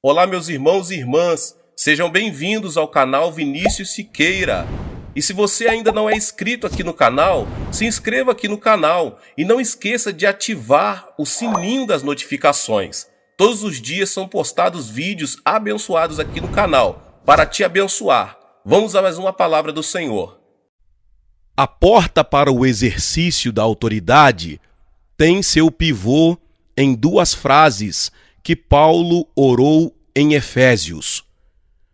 Olá, meus irmãos e irmãs, sejam bem-vindos ao canal Vinícius Siqueira. E se você ainda não é inscrito aqui no canal, se inscreva aqui no canal e não esqueça de ativar o sininho das notificações. Todos os dias são postados vídeos abençoados aqui no canal para te abençoar. Vamos a mais uma palavra do Senhor. A porta para o exercício da autoridade tem seu pivô em duas frases que Paulo orou em Efésios,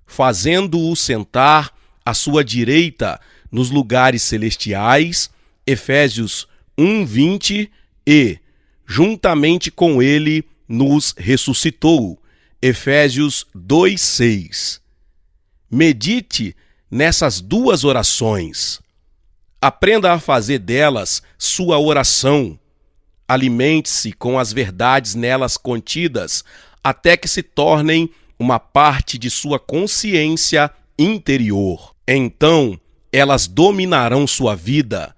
fazendo-o sentar à sua direita nos lugares celestiais, Efésios 1:20, e, juntamente com ele, nos ressuscitou, Efésios 2:6. Medite nessas duas orações. Aprenda a fazer delas sua oração. Alimente-se com as verdades nelas contidas até que se tornem uma parte de sua consciência interior. Então, elas dominarão sua vida,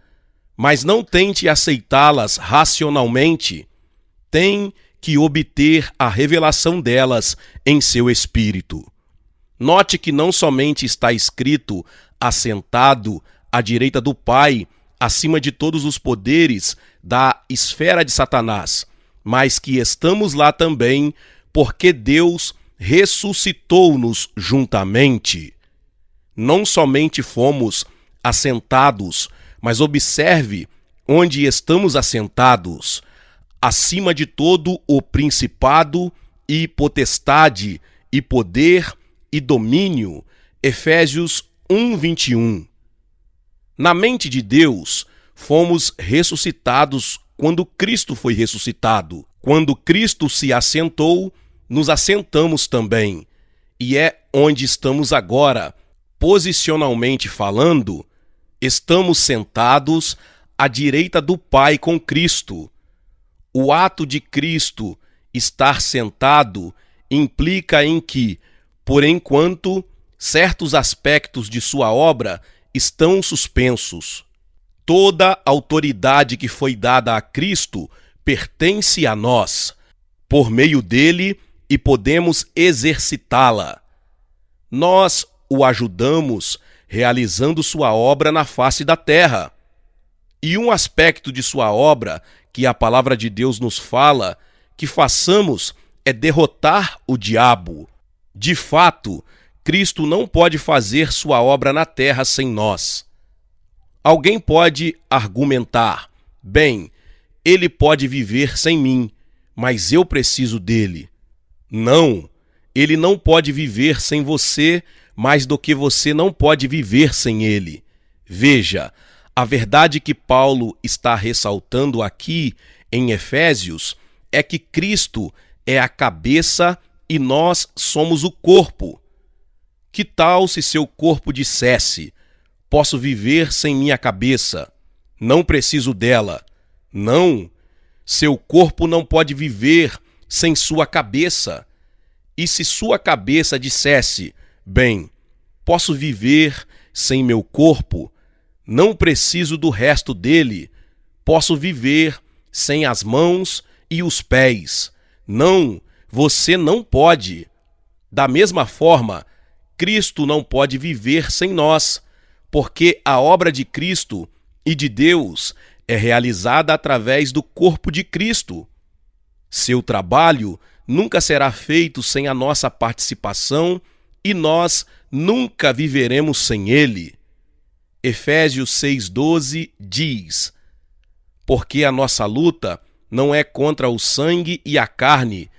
mas não tente aceitá-las racionalmente. Tem que obter a revelação delas em seu espírito. Note que não somente está escrito assentado à direita do Pai, acima de todos os poderes da esfera de Satanás, mas que estamos lá também porque Deus ressuscitou-nos juntamente. Não somente fomos assentados, mas observe onde estamos assentados, acima de todo o principado e potestade e poder e domínio, Efésios 1:21. Na mente de Deus, fomos ressuscitados quando Cristo foi ressuscitado. Quando Cristo se assentou, nos assentamos também. E é onde estamos agora. Posicionalmente falando, estamos sentados à direita do Pai com Cristo. O ato de Cristo estar sentado implica em que, por enquanto, certos aspectos de sua obra estão suspensos. Toda autoridade que foi dada a Cristo pertence a nós, por meio dele, e podemos exercitá-la. Nós o ajudamos realizando sua obra na face da terra. E um aspecto de sua obra que a palavra de Deus nos fala que façamos é derrotar o diabo. De fato, Cristo não pode fazer sua obra na terra sem nós. Alguém pode argumentar: bem, ele pode viver sem mim, mas eu preciso dele. Não, ele não pode viver sem você mais do que você não pode viver sem ele. Veja, a verdade que Paulo está ressaltando aqui em Efésios é que Cristo é a cabeça e nós somos o corpo. Que tal se seu corpo dissesse: posso viver sem minha cabeça, não preciso dela? Não, seu corpo não pode viver sem sua cabeça. E se sua cabeça dissesse: bem, posso viver sem meu corpo, não preciso do resto dele, posso viver sem as mãos e os pés. Não, você não pode. Da mesma forma, Cristo não pode viver sem nós, porque a obra de Cristo e de Deus é realizada através do corpo de Cristo. Seu trabalho nunca será feito sem a nossa participação e nós nunca viveremos sem ele. Efésios 6:12 diz: porque a nossa luta não é contra o sangue e a carne,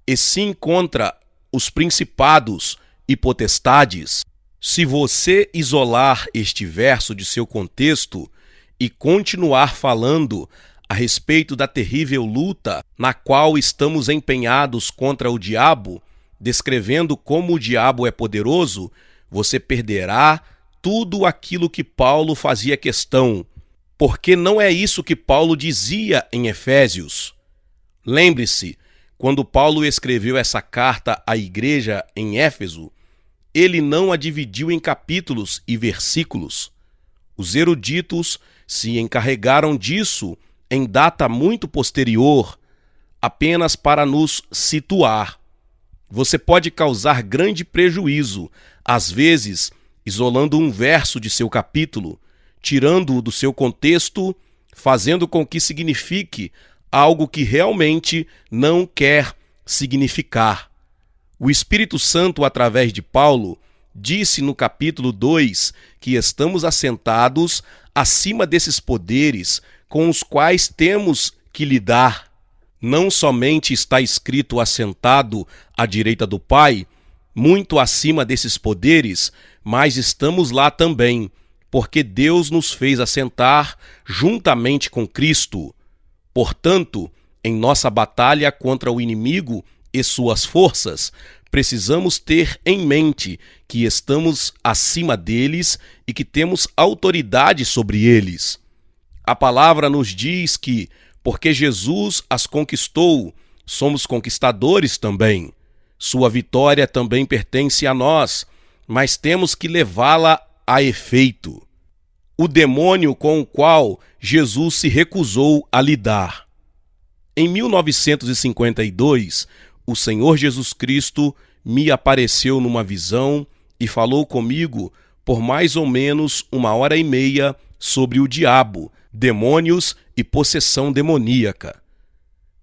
e sim contra os principados e potestades. Se você isolar este verso de seu contexto e continuar falando a respeito da terrível luta na qual estamos empenhados contra o diabo, descrevendo como o diabo é poderoso, você perderá tudo aquilo que Paulo fazia questão, porque não é isso que Paulo dizia em Efésios. Lembre-se, quando Paulo escreveu essa carta à igreja em Éfeso, ele não a dividiu em capítulos e versículos. Os eruditos se encarregaram disso em data muito posterior, apenas para nos situar. Você pode causar grande prejuízo, às vezes isolando um verso de seu capítulo, tirando-o do seu contexto, fazendo com que signifique algo que realmente não quer significar. O Espírito Santo, através de Paulo, disse no capítulo 2 que estamos assentados acima desses poderes com os quais temos que lidar. Não somente está escrito assentado à direita do Pai, muito acima desses poderes, mas estamos lá também, porque Deus nos fez assentar juntamente com Cristo. Portanto, em nossa batalha contra o inimigo e suas forças, precisamos ter em mente que estamos acima deles e que temos autoridade sobre eles. A palavra nos diz que, porque Jesus as conquistou, somos conquistadores também. Sua vitória também pertence a nós, mas temos que levá-la a efeito. O demônio com o qual Jesus se recusou a lidar. Em 1952, o Senhor Jesus Cristo me apareceu numa visão e falou comigo por mais ou menos 1h30 sobre o diabo, demônios e possessão demoníaca.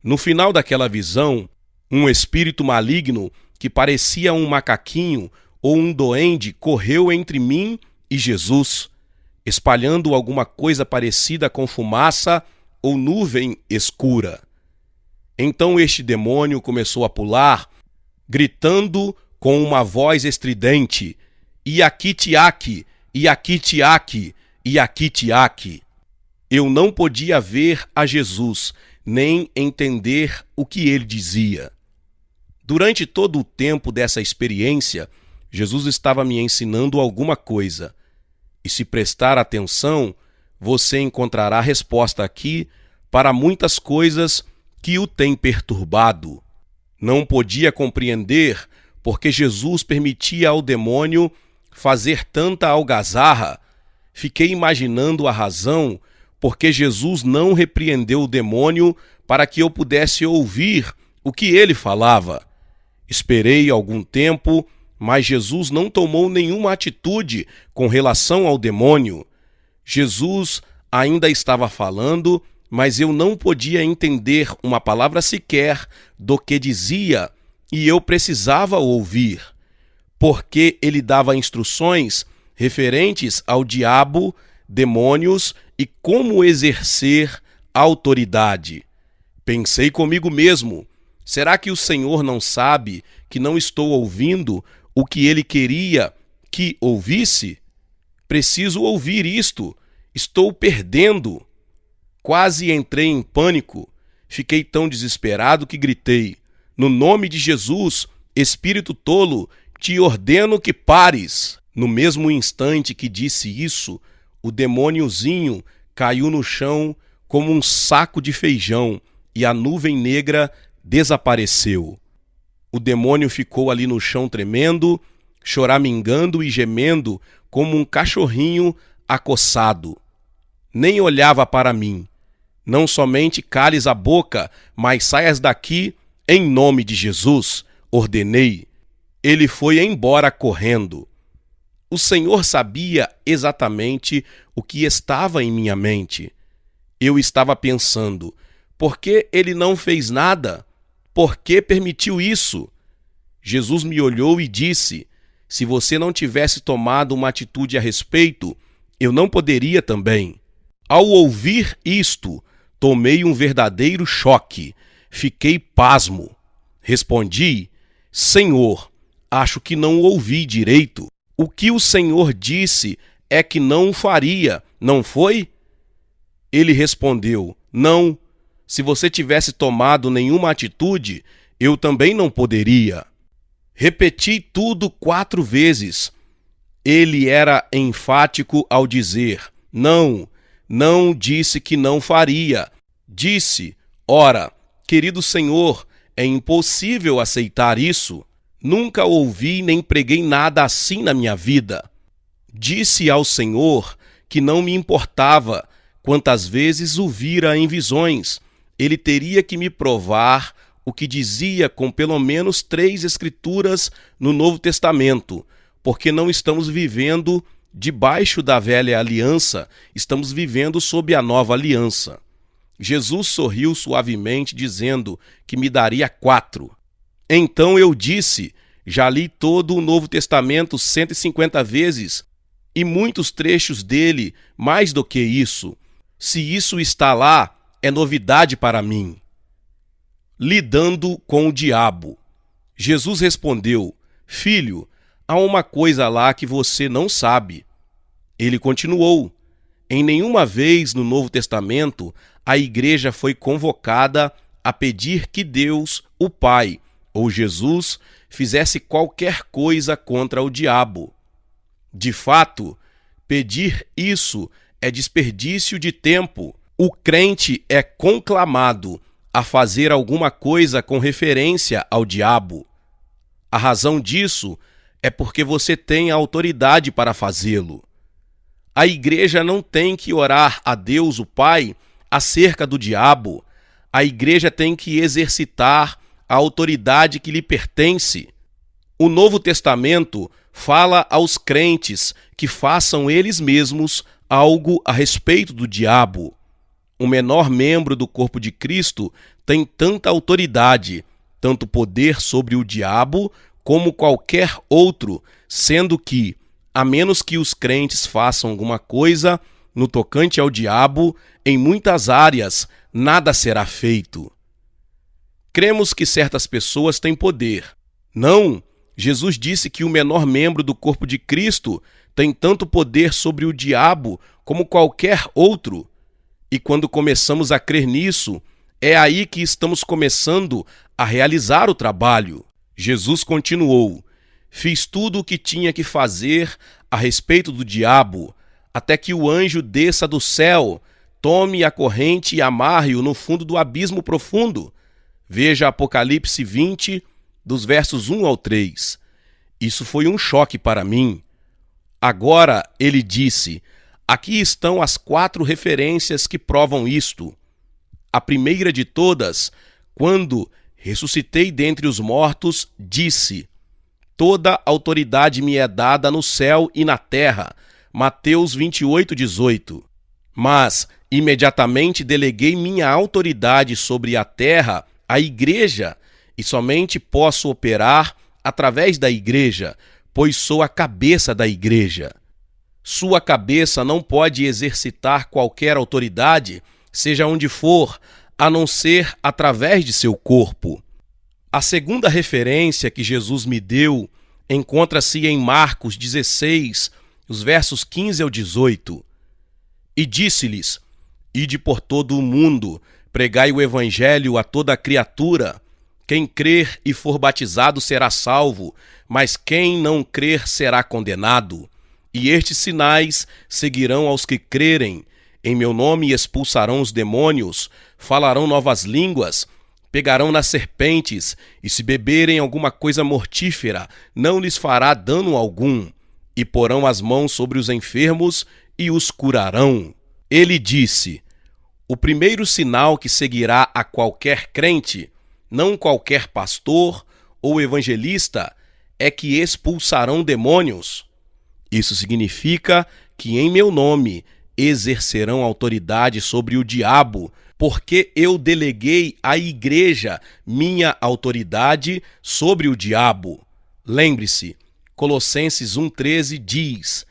No final daquela visão, um espírito maligno que parecia um macaquinho ou um duende correu entre mim e Jesus, espalhando alguma coisa parecida com fumaça ou nuvem escura. Então este demônio começou a pular, gritando com uma voz estridente: Iakitiaki, Iakitiaki, Iakitiaki. Eu não podia ver a Jesus, nem entender o que ele dizia. Durante todo o tempo dessa experiência, Jesus estava me ensinando alguma coisa. E se prestar atenção, você encontrará resposta aqui para muitas coisas que o têm perturbado. Não podia compreender porque Jesus permitia ao demônio fazer tanta algazarra. Fiquei imaginando a razão porque Jesus não repreendeu o demônio para que eu pudesse ouvir o que ele falava. Esperei algum tempo, mas Jesus não tomou nenhuma atitude com relação ao demônio. Jesus ainda estava falando, mas eu não podia entender uma palavra sequer do que dizia, e eu precisava ouvir, porque ele dava instruções referentes ao diabo, demônios e como exercer autoridade. Pensei comigo mesmo: será que o Senhor não sabe que não estou ouvindo o que ele queria que ouvisse? Preciso ouvir isto. Estou perdendo. Quase entrei em pânico. Fiquei tão desesperado que gritei: no nome de Jesus, espírito tolo, te ordeno que pares. No mesmo instante que disse isso, o demôniozinho caiu no chão como um saco de feijão e a nuvem negra desapareceu. O demônio ficou ali no chão tremendo, choramingando e gemendo como um cachorrinho acossado. Nem olhava para mim. Não somente cales a boca, mas saias daqui em nome de Jesus, ordenei. Ele foi embora correndo. O Senhor sabia exatamente o que estava em minha mente. Eu estava pensando: por que ele não fez nada? Por que permitiu isso? Jesus me olhou e disse: se você não tivesse tomado uma atitude a respeito, eu não poderia também. Ao ouvir isto, tomei um verdadeiro choque. Fiquei pasmo. Respondi: Senhor, acho que não ouvi direito. O que o Senhor disse é que não o faria, não foi? Ele respondeu: não. Se você tivesse tomado nenhuma atitude, eu também não poderia. Repeti tudo 4 vezes. Ele era enfático ao dizer: não, não disse que não faria. Disse: ora, querido Senhor, é impossível aceitar isso. Nunca ouvi nem preguei nada assim na minha vida. Disse ao Senhor que não me importava quantas vezes o vira em visões. Ele teria que me provar o que dizia com pelo menos 3 escrituras no Novo Testamento, porque não estamos vivendo debaixo da velha aliança, estamos vivendo sob a nova aliança. Jesus sorriu suavemente, dizendo que me daria 4. Então eu disse: já li todo o Novo Testamento 150 vezes, e muitos trechos dele, mais do que isso. Se isso está lá, é novidade para mim. Lidando com o diabo. Jesus respondeu: filho, há uma coisa lá que você não sabe. Ele continuou: em nenhuma vez no Novo Testamento a igreja foi convocada a pedir que Deus, o Pai, ou Jesus, fizesse qualquer coisa contra o diabo. De fato, pedir isso é desperdício de tempo. O crente é conclamado a fazer alguma coisa com referência ao diabo. A razão disso é porque você tem a autoridade para fazê-lo. A igreja não tem que orar a Deus, o Pai, acerca do diabo. A igreja tem que exercitar a autoridade que lhe pertence. O Novo Testamento fala aos crentes que façam eles mesmos algo a respeito do diabo. O menor membro do corpo de Cristo tem tanta autoridade, tanto poder sobre o diabo, como qualquer outro, sendo que, a menos que os crentes façam alguma coisa no tocante ao diabo, em muitas áreas nada será feito. Cremos que certas pessoas têm poder. Não, Jesus disse que o menor membro do corpo de Cristo tem tanto poder sobre o diabo como qualquer outro. E quando começamos a crer nisso, é aí que estamos começando a realizar o trabalho. Jesus continuou: fiz tudo o que tinha que fazer a respeito do diabo, até que o anjo desça do céu, tome a corrente e amarre-o no fundo do abismo profundo. Veja Apocalipse 20, dos versos 1 ao 3. Isso foi um choque para mim. Agora, ele disse: aqui estão as 4 referências que provam isto. A primeira de todas, quando ressuscitei dentre os mortos, disse: toda autoridade me é dada no céu e na terra. Mateus 28, 18. Mas, imediatamente deleguei minha autoridade sobre a terra à igreja, e somente posso operar através da igreja, pois sou a cabeça da igreja. Sua cabeça não pode exercitar qualquer autoridade, seja onde for, a não ser através de seu corpo. A segunda referência que Jesus me deu encontra-se em Marcos 16, os versos 15 ao 18. E disse-lhes: ide por todo o mundo, pregai o evangelho a toda criatura. Quem crer e for batizado será salvo, mas quem não crer será condenado. E estes sinais seguirão aos que crerem. Em meu nome expulsarão os demônios, falarão novas línguas, pegarão nas serpentes, e se beberem alguma coisa mortífera, não lhes fará dano algum. E porão as mãos sobre os enfermos e os curarão. Ele disse: o primeiro sinal que seguirá a qualquer crente, não qualquer pastor ou evangelista, é que expulsarão demônios. Isso significa que em meu nome exercerão autoridade sobre o diabo, porque eu deleguei à igreja minha autoridade sobre o diabo. Lembre-se, Colossenses 1,13 diz: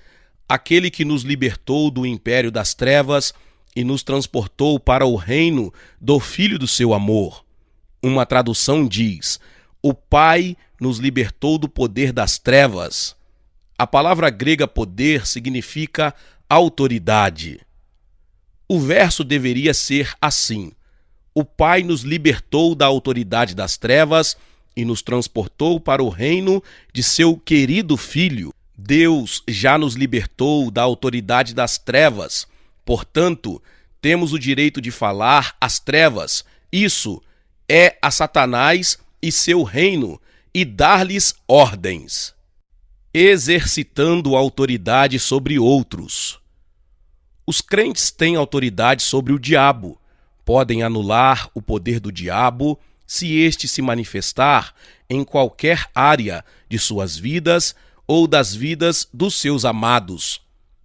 aquele que nos libertou do império das trevas e nos transportou para o reino do Filho do seu amor. Uma tradução diz: o Pai nos libertou do poder das trevas. A palavra grega poder significa autoridade. O verso deveria ser assim: o Pai nos libertou da autoridade das trevas e nos transportou para o reino de seu querido Filho. Deus já nos libertou da autoridade das trevas. Portanto, temos o direito de falar às trevas. Isso é a Satanás e seu reino, e dar-lhes ordens. Exercitando autoridade sobre outros. Os crentes têm autoridade sobre o diabo, podem anular o poder do diabo se este se manifestar em qualquer área de suas vidas ou das vidas dos seus amados.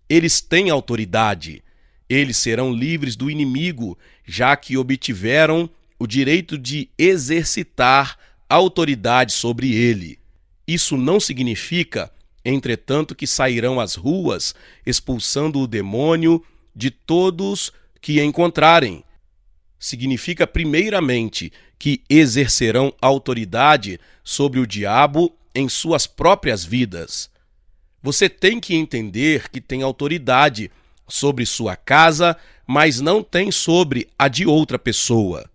Eles têm autoridade. Eles serão livres do inimigo, já que obtiveram o direito de exercitar autoridade sobre ele. Isso não significa, entretanto, que sairão às ruas expulsando o demônio de todos que encontrarem. Significa, primeiramente, que exercerão autoridade sobre o diabo em suas próprias vidas. Você tem que entender que tem autoridade sobre sua casa, mas não tem sobre a de outra pessoa.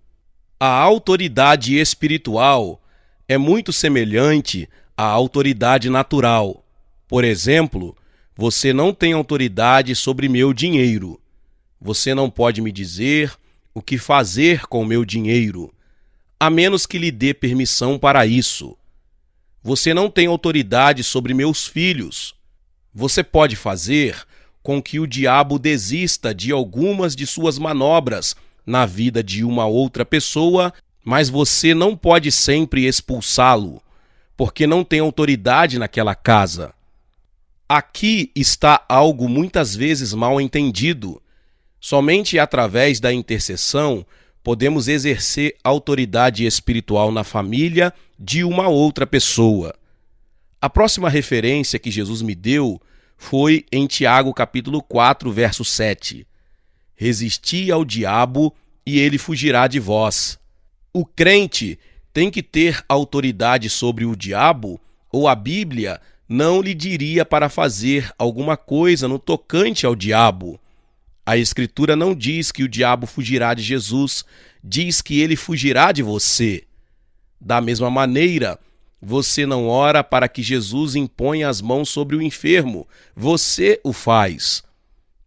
A autoridade espiritual é muito semelhante à autoridade natural. Por exemplo, você não tem autoridade sobre meu dinheiro. Você não pode me dizer o que fazer com meu dinheiro, a menos que lhe dê permissão para isso. Você não tem autoridade sobre meus filhos. Você pode fazer com que o diabo desista de algumas de suas manobras na vida de uma outra pessoa, mas você não pode sempre expulsá-lo, porque não tem autoridade naquela casa. Aqui está algo muitas vezes mal entendido. Somente através da intercessão podemos exercer autoridade espiritual na família de uma outra pessoa. A próxima referência que Jesus me deu foi em Tiago capítulo 4, verso 7. Resisti ao diabo e ele fugirá de vós. O crente tem que ter autoridade sobre o diabo, ou a Bíblia não lhe diria para fazer alguma coisa no tocante ao diabo. A Escritura não diz que o diabo fugirá de Jesus, diz que ele fugirá de você. Da mesma maneira, você não ora para que Jesus imponha as mãos sobre o enfermo, você o faz.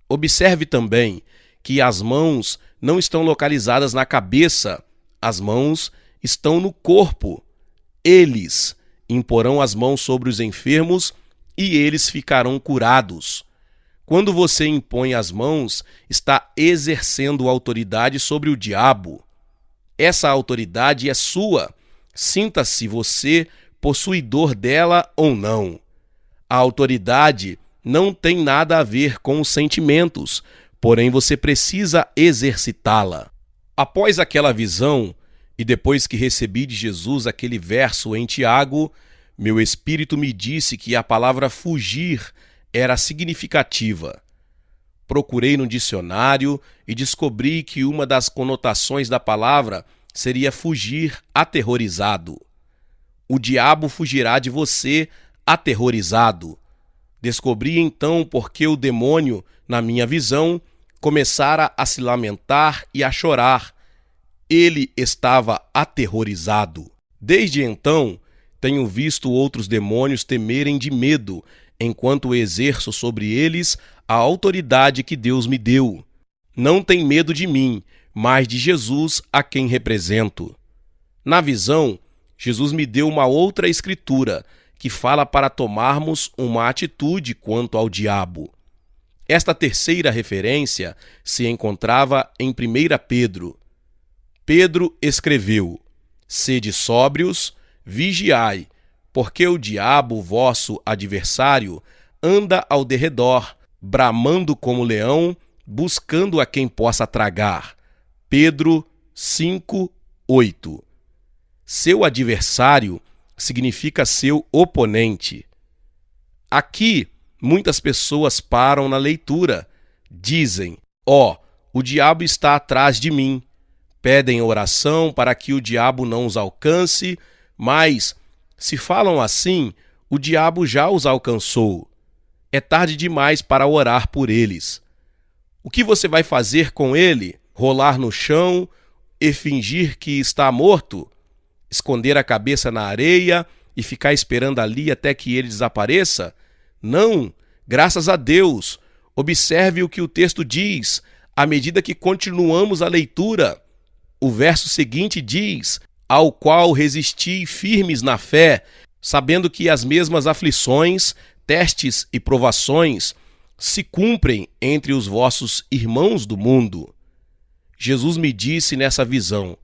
Observe também que as mãos não estão localizadas na cabeça, as mãos estão no corpo. Eles imporão as mãos sobre os enfermos e eles ficarão curados. Quando você impõe as mãos, está exercendo autoridade sobre o diabo. Essa autoridade é sua. Sinta-se você possuidor dela ou não. A autoridade não tem nada a ver com os sentimentos, porém você precisa exercitá-la. Após aquela visão, e depois que recebi de Jesus aquele verso em Tiago, meu espírito me disse que a palavra fugir era significativa. Procurei no dicionário e descobri que uma das conotações da palavra seria fugir aterrorizado. O diabo fugirá de você aterrorizado. Descobri então porque o demônio, na minha visão, começara a se lamentar e a chorar. Ele estava aterrorizado. Desde então, tenho visto outros demônios temerem de medo, enquanto exerço sobre eles a autoridade que Deus me deu. Não tem medo de mim, mas de Jesus, a quem represento. Na visão, Jesus me deu uma outra escritura, que fala para tomarmos uma atitude quanto ao diabo. Esta terceira referência se encontrava em 1 Pedro. Pedro escreveu: sede sóbrios, vigiai, porque o diabo, vosso adversário, anda ao derredor, bramando como leão, buscando a quem possa tragar. Pedro 5:8. Seu adversário significa seu oponente. Aqui, muitas pessoas param na leitura. Dizem: o diabo está atrás de mim. Pedem oração para que o diabo não os alcance, mas, se falam assim, o diabo já os alcançou. É tarde demais para orar por eles. O que você vai fazer com ele? Rolar no chão e fingir que está morto? Esconder a cabeça na areia e ficar esperando ali até que ele desapareça? Não, graças a Deus. Observe o que o texto diz, à medida que continuamos a leitura. O verso seguinte diz: ao qual resisti firmes na fé, sabendo que as mesmas aflições, testes e provações se cumprem entre os vossos irmãos do mundo. Jesus me disse nessa visão: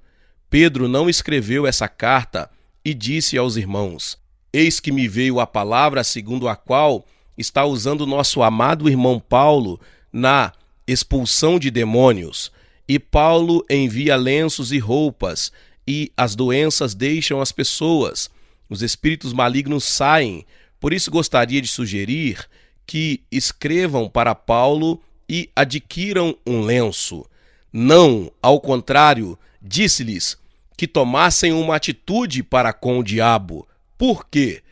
Pedro não escreveu essa carta e disse aos irmãos: eis que me veio a palavra segundo a qual está usando nosso amado irmão Paulo na expulsão de demônios. E Paulo envia lenços e roupas, e as doenças deixam as pessoas. Os espíritos malignos saem. Por isso gostaria de sugerir que escrevam para Paulo e adquiram um lenço. Não, ao contrário, disse-lhes que tomassem uma atitude para com o diabo. Por quê?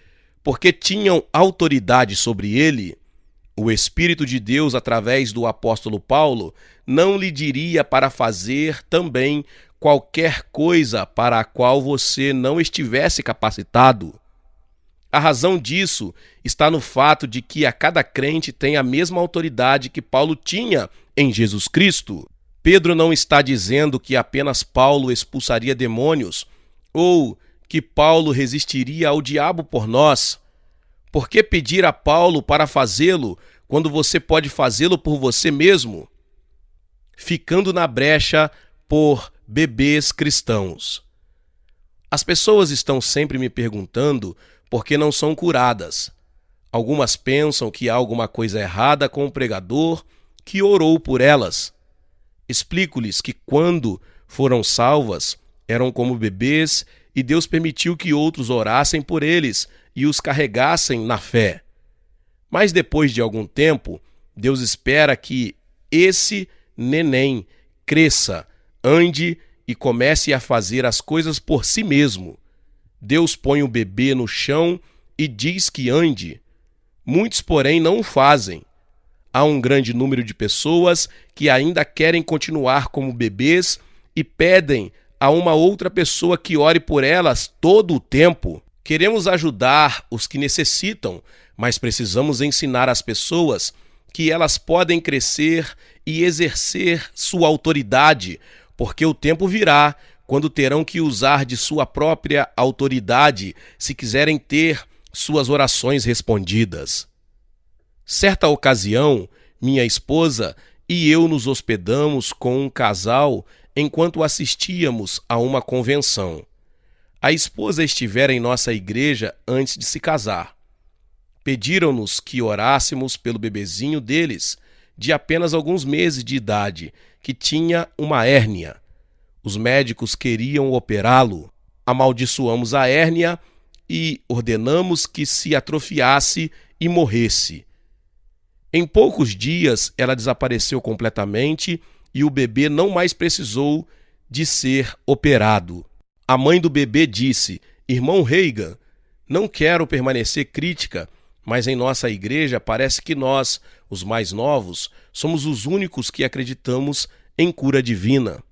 Porque tinham autoridade sobre ele. O Espírito de Deus, através do apóstolo Paulo, não lhe diria para fazer também qualquer coisa para a qual você não estivesse capacitado. A razão disso está no fato de que a cada crente tem a mesma autoridade que Paulo tinha em Jesus Cristo. Pedro não está dizendo que apenas Paulo expulsaria demônios ou que Paulo resistiria ao diabo por nós. Por que pedir a Paulo para fazê-lo quando você pode fazê-lo por você mesmo? Ficando na brecha por bebês cristãos. As pessoas estão sempre me perguntando por que não são curadas. Algumas pensam que há alguma coisa errada com o pregador que orou por elas. Explico-lhes que quando foram salvas, eram como bebês e Deus permitiu que outros orassem por eles e os carregassem na fé. Mas depois de algum tempo, Deus espera que esse neném cresça, ande e comece a fazer as coisas por si mesmo. Deus põe o bebê no chão e diz que ande. Muitos, porém, não o fazem. Há um grande número de pessoas que ainda querem continuar como bebês e pedem a uma outra pessoa que ore por elas todo o tempo. Queremos ajudar os que necessitam, mas precisamos ensinar as pessoas que elas podem crescer e exercer sua autoridade, porque o tempo virá quando terão que usar de sua própria autoridade se quiserem ter suas orações respondidas. Certa ocasião, minha esposa e eu nos hospedamos com um casal enquanto assistíamos a uma convenção. A esposa estivera em nossa igreja antes de se casar. Pediram-nos que orássemos pelo bebezinho deles, de apenas alguns meses de idade, que tinha uma hérnia. Os médicos queriam operá-lo. Amaldiçoamos a hérnia e ordenamos que se atrofiasse e morresse. Em poucos dias, ela desapareceu completamente e o bebê não mais precisou de ser operado. A mãe do bebê disse: irmão Reagan, não quero permanecer crítica, mas em nossa igreja parece que nós, os mais novos, somos os únicos que acreditamos em cura divina.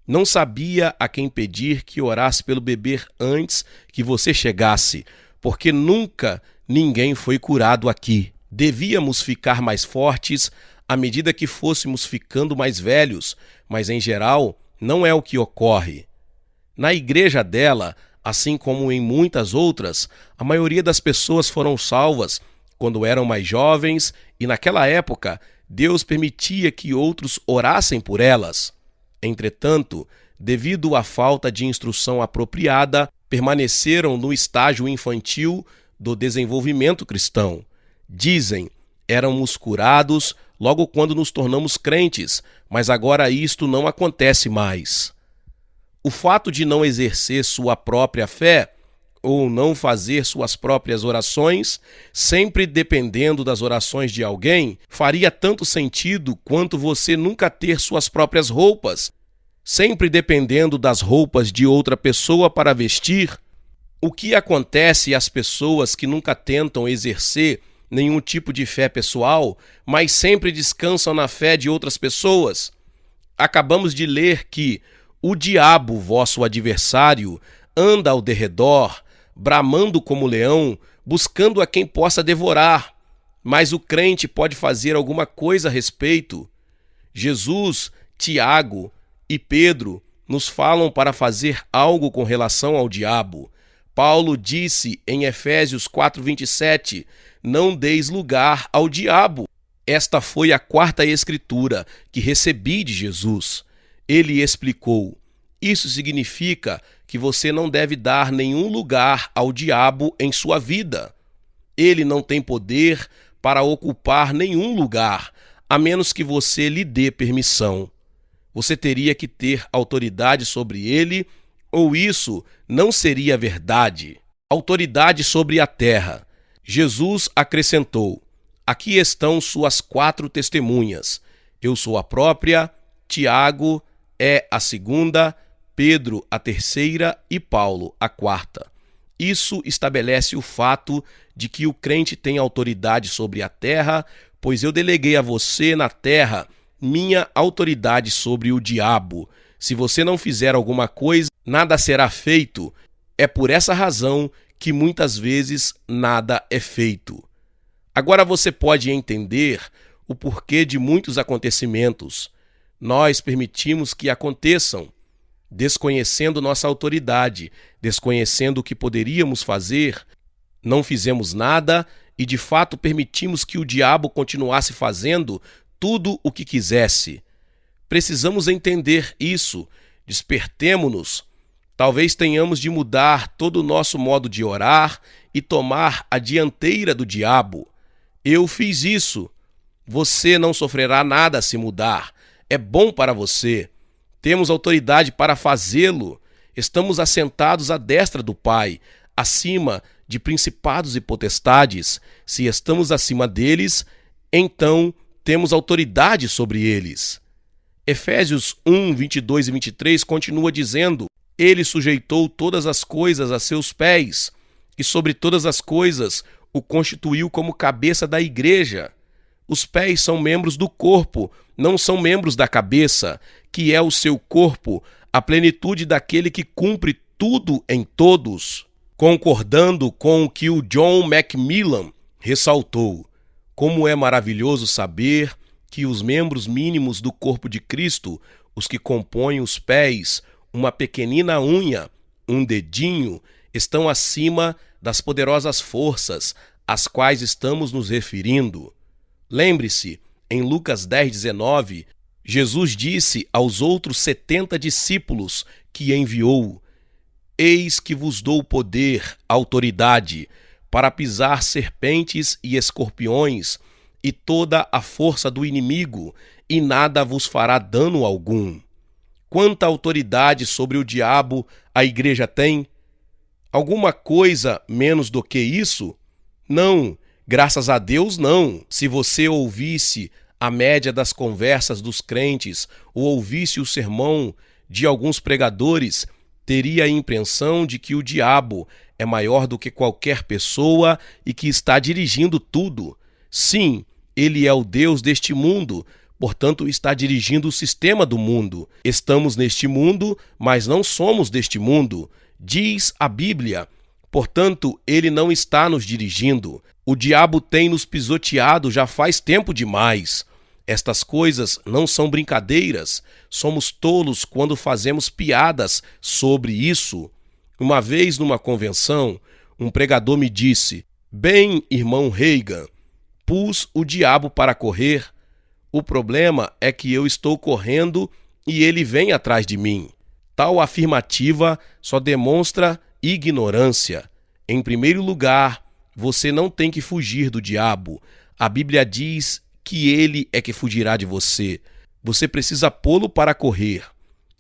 Não sabia a quem pedir que orasse pelo bebê antes que você chegasse, porque nunca ninguém foi curado aqui. Devíamos ficar mais fortes à medida que fôssemos ficando mais velhos, mas em geral não é o que ocorre. Na igreja dela, assim como em muitas outras, a maioria das pessoas foram salvas quando eram mais jovens e naquela época Deus permitia que outros orassem por elas. Entretanto, devido à falta de instrução apropriada, permaneceram no estágio infantil do desenvolvimento cristão. Dizem, éramos curados logo quando nos tornamos crentes, mas agora isto não acontece mais. O fato de não exercer sua própria fé ou não fazer suas próprias orações, sempre dependendo das orações de alguém, faria tanto sentido quanto você nunca ter suas próprias roupas, sempre dependendo das roupas de outra pessoa para vestir. O que acontece às pessoas que nunca tentam exercer nenhum tipo de fé pessoal, mas sempre descansam na fé de outras pessoas? Acabamos de ler que o diabo, vosso adversário, anda ao derredor, bramando como leão, buscando a quem possa devorar. Mas o crente pode fazer alguma coisa a respeito. Jesus, Tiago e Pedro nos falam para fazer algo com relação ao diabo. Paulo disse em Efésios 4:27, não deis lugar ao diabo. Esta foi a quarta escritura que recebi de Jesus. Ele explicou, Isso significa que você não deve dar nenhum lugar ao diabo em sua vida. Ele não tem poder para ocupar nenhum lugar, a menos que você lhe dê permissão. Você teria que ter autoridade sobre ele, ou isso não seria verdade. Autoridade sobre a terra. Jesus acrescentou: aqui estão suas 4 testemunhas. Eu sou a própria, Tiago é a segunda, Pedro a terceira e Paulo a quarta. Isso estabelece o fato de que o crente tem autoridade sobre a terra, pois eu deleguei a você na terra minha autoridade sobre o diabo. Se você não fizer alguma coisa, nada será feito. É por essa razão que muitas vezes nada é feito. Agora você pode entender o porquê de muitos acontecimentos. Nós permitimos que aconteçam, desconhecendo nossa autoridade, desconhecendo o que poderíamos fazer. Não fizemos nada e de fato permitimos que o diabo continuasse fazendo tudo o que quisesse. Precisamos entender isso. Despertemo-nos. Talvez tenhamos de mudar todo o nosso modo de orar e tomar a dianteira do diabo. Eu fiz isso. Você não sofrerá nada se mudar. É bom para você. Temos autoridade para fazê-lo. Estamos assentados à destra do Pai, acima de principados e potestades. Se estamos acima deles, então temos autoridade sobre eles. Efésios 1, 22 e 23 continua dizendo: ele sujeitou todas as coisas a seus pés, e sobre todas as coisas o constituiu como cabeça da igreja. Os pés são membros do corpo, não são membros da cabeça, que é o seu corpo, a plenitude daquele que cumpre tudo em todos. Concordando com o que o John Macmillan ressaltou: como é maravilhoso saber que os membros mínimos do corpo de Cristo, os que compõem os pés, uma pequenina unha, um dedinho, estão acima das poderosas forças às quais estamos nos referindo. Lembre-se, em Lucas 10:19, Jesus disse aos outros 70 discípulos que enviou: eis que vos dou poder, autoridade, para pisar serpentes e escorpiões e toda a força do inimigo, e nada vos fará dano algum. Quanta autoridade sobre o diabo a igreja tem? Alguma coisa menos do que isso? Não, graças a Deus não. Se você ouvisse a média das conversas dos crentes ou ouvisse o sermão de alguns pregadores, teria a impressão de que o diabo é maior do que qualquer pessoa e que está dirigindo tudo. Sim, ele é o Deus deste mundo, portanto está dirigindo o sistema do mundo. Estamos neste mundo, mas não somos deste mundo, diz a Bíblia. Portanto, ele não está nos dirigindo. O diabo tem nos pisoteado já faz tempo demais. Estas coisas não são brincadeiras. Somos tolos quando fazemos piadas sobre isso. Uma vez, numa convenção, um pregador me disse: bem, irmão Reagan, pus o diabo para correr. O problema é que eu estou correndo e ele vem atrás de mim. Tal afirmativa só demonstra ignorância. Em primeiro lugar, você não tem que fugir do diabo. A Bíblia diz que ele é que fugirá de você. Você precisa pô-lo para correr.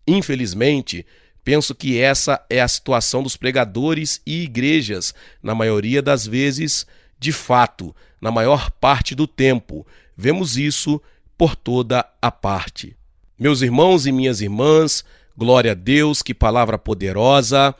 Infelizmente, penso que essa é a situação dos pregadores e igrejas, na maioria das vezes. De fato, na maior parte do tempo, vemos isso por toda a parte. Meus irmãos e minhas irmãs, glória a Deus, que palavra poderosa.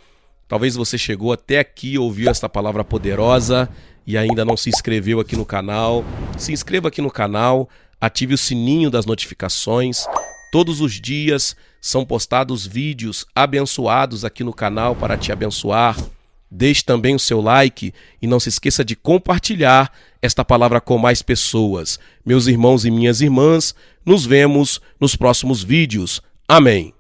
Talvez você chegou até aqui, ouviu esta palavra poderosa e ainda não se inscreveu aqui no canal. Se inscreva aqui no canal, ative o sininho das notificações. Todos os dias são postados vídeos abençoados aqui no canal para te abençoar. Deixe também o seu like e não se esqueça de compartilhar esta palavra com mais pessoas. Meus irmãos e minhas irmãs, nos vemos nos próximos vídeos. Amém.